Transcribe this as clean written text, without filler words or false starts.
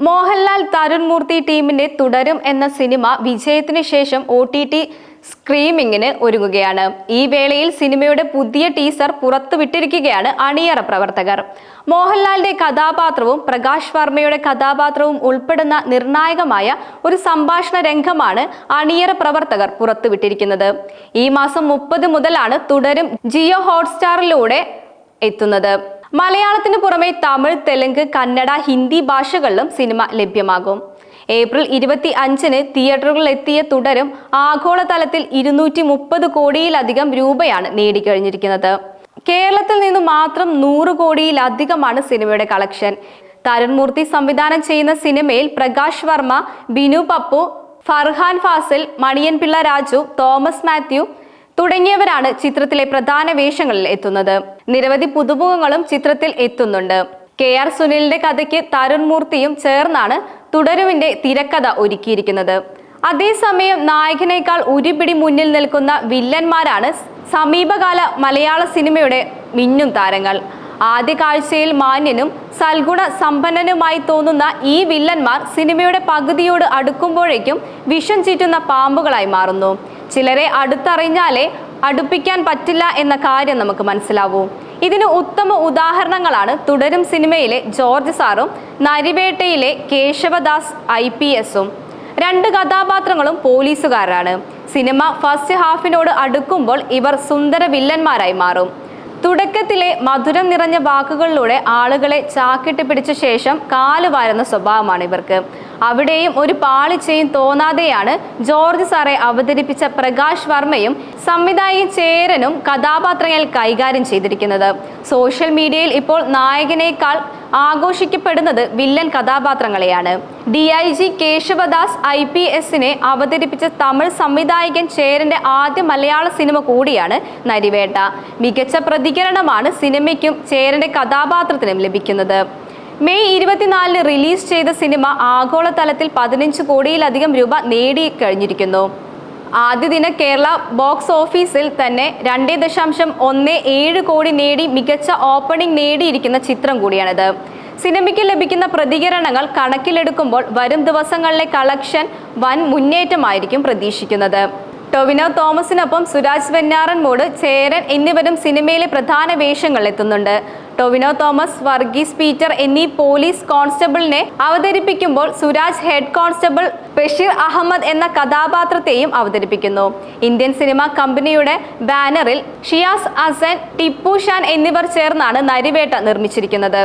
മോഹൻലാൽ തരുൺ മൂർത്തി ടീമിന്റെ തുടരും എന്ന സിനിമ വിജയത്തിന് ശേഷം OTT സ്ക്രീമിംഗിന് ഒരുങ്ങുകയാണ്. ഈ വേളയിൽ സിനിമയുടെ പുതിയ ടീസർ പുറത്തുവിട്ടിരിക്കുകയാണ് അണിയറ പ്രവർത്തകർ. മോഹൻലാലിന്റെ കഥാപാത്രവും പ്രകാശ് വർമ്മയുടെ കഥാപാത്രവും ഉൾപ്പെടുന്ന നിർണായകമായ ഒരു സംഭാഷണ രംഗമാണ് അണിയറ പ്രവർത്തകർ പുറത്തുവിട്ടിരിക്കുന്നത്. ഈ മാസം 30 മുതലാണ് തുടരും ജിയോ ഹോട്ട്സ്റ്റാറിലൂടെ എത്തുന്നത്. മലയാളത്തിന് പുറമെ തമിഴ്, തെലുങ്ക്, കന്നഡ, ഹിന്ദി ഭാഷകളിലും സിനിമ ലഭ്യമാകും. ഏപ്രിൽ 25-ന് തിയേറ്ററുകളിൽ എത്തിയ തുടരും ആഗോളതലത്തിൽ 230 കോടിയിലധികം രൂപയാണ് നേടിക്കഴിഞ്ഞിരിക്കുന്നത്. കേരളത്തിൽ നിന്ന് മാത്രം 100 കോടിയിലധികമാണ് സിനിമയുടെ കളക്ഷൻ. തരുൺ മൂർത്തി സംവിധാനം ചെയ്യുന്ന സിനിമയിൽ പ്രകാശ് വർമ്മ, ബിനു പപ്പു, ഫർഹാൻ ഫാസിൽ, മണിയൻ പിള്ള രാജു, തോമസ് മാത്യു തുടങ്ങിയവരാണ് ചിത്രത്തിലെ പ്രധാന വേഷങ്ങളിൽ എത്തുന്നത്. നിരവധി പുതുമുഖങ്ങളും ചിത്രത്തിൽ എത്തുന്നുണ്ട്. KR സുനിലിന്റെ കഥയ്ക്ക് തരുൺ മൂർത്തിയും ചേർന്നാണ് തുടരുവിന്റെ തിരക്കഥ ഒരുക്കിയിരിക്കുന്നത്. അതേസമയം നായകനേക്കാൾ ഒരുപിടി മുന്നിൽ നിൽക്കുന്ന വില്ലന്മാരാണ് സമീപകാല മലയാള സിനിമയുടെ മിന്നും താരങ്ങൾ. ആദ്യ കാഴ്ചയിൽ മാന്യനും സൽഗുണ സമ്പന്നനുമായി തോന്നുന്ന ഈ വില്ലന്മാർ സിനിമയുടെ പകുതിയോട് അടുക്കുമ്പോഴേക്കും വിഷം ചീറ്റുന്ന പാമ്പുകളായി മാറുന്നു. ചിലരെ അടുത്തറിഞ്ഞാലേ അടുപ്പിക്കാൻ പറ്റില്ല എന്ന കാര്യം നമുക്ക് മനസ്സിലാവൂ. ഇതിന് ഉത്തമ ഉദാഹരണങ്ങളാണ് തുടരും സിനിമയിലെ ജോർജ് സാറും നരിവേട്ടയിലെ കേശവദാസ് IPS-ഉം. 2 കഥാപാത്രങ്ങളും പോലീസുകാരാണ്. സിനിമ ഫസ്റ്റ് ഹാഫിനോട് അടുക്കുമ്പോൾ ഇവർ സുന്ദര വില്ലന്മാരായി മാറും. തുടക്കത്തിലെ മധുരം നിറഞ്ഞ വാക്കുകളിലൂടെ ആളുകളെ ചാക്കിട്ട് പിടിച്ച ശേഷം കാലുവാരുന്ന സ്വഭാവമാണ് ഇവർക്ക്. അവിടെയും ഒരു പാളിച്ചയും തോന്നാതെയാണ് ജോർജ് സാറെ അവതരിപ്പിച്ച പ്രകാശ് വർമ്മയും സംവിധായകൻ ചേരനും കഥാപാത്രങ്ങൾ കൈകാര്യം ചെയ്തിരിക്കുന്നത്. സോഷ്യൽ മീഡിയയിൽ ഇപ്പോൾ നായകനേക്കാൾ ആഘോഷിക്കപ്പെടുന്നത് വില്ലൻ കഥാപാത്രങ്ങളെയാണ്. DIG കേശവദാസ് IPS-നെ അവതരിപ്പിച്ച തമിഴ് സംവിധായകൻ ചേരന്റെ ആദ്യ മലയാള സിനിമ കൂടിയാണ് നരിവേട്ട. മികച്ച പ്രതികരണമാണ് സിനിമയ്ക്കും ചേരന്റെ കഥാപാത്രത്തിനും ലഭിക്കുന്നത്. മെയ് 24-ന് റിലീസ് ചെയ്ത സിനിമ ആഗോളതലത്തിൽ 15 കോടിയിലധികം രൂപ നേടിക്കഴിഞ്ഞിരിക്കുന്നു. ആദ്യ ദിന കേരള ബോക്സ് ഓഫീസിൽ തന്നെ 2.17 കോടി നേടി മികച്ച ഓപ്പണിംഗ് നേടിയിരിക്കുന്ന ചിത്രം കൂടിയാണിത്. സിനിമയ്ക്ക് ലഭിക്കുന്ന പ്രതികരണങ്ങൾ കണക്കിലെടുക്കുമ്പോൾ വരും ദിവസങ്ങളിലെ കളക്ഷൻ വൻ മുന്നേറ്റമായിരിക്കും പ്രതീക്ഷിക്കുന്നത്. ടൊവിനോ തോമസിനൊപ്പം സുരാജ് വെഞ്ഞാറൻമൂട്, ചേരൻ എന്നിവരും സിനിമയിലെ പ്രധാന വേഷങ്ങളിൽ എത്തുന്നുണ്ട്. ടൊവിനോ തോമസ്, വർഗീസ് പീറ്റർ എന്നീ പോലീസ് കോൺസ്റ്റബിളിനെ അവതരിപ്പിക്കുമ്പോൾ സുരാജ് ഹെഡ് കോൺസ്റ്റബിൾ ബഷീർ അഹമ്മദ് എന്ന കഥാപാത്രത്തെയും അവതരിപ്പിക്കുന്നു. ഇന്ത്യൻ സിനിമ കമ്പനിയുടെ ബാനറിൽ ഷിയാസ് ഹസൻ, ടിപ്പു ഷാൻ എന്നിവർ ചേർന്നാണ് നരിവേട്ട നിർമ്മിച്ചിരിക്കുന്നത്.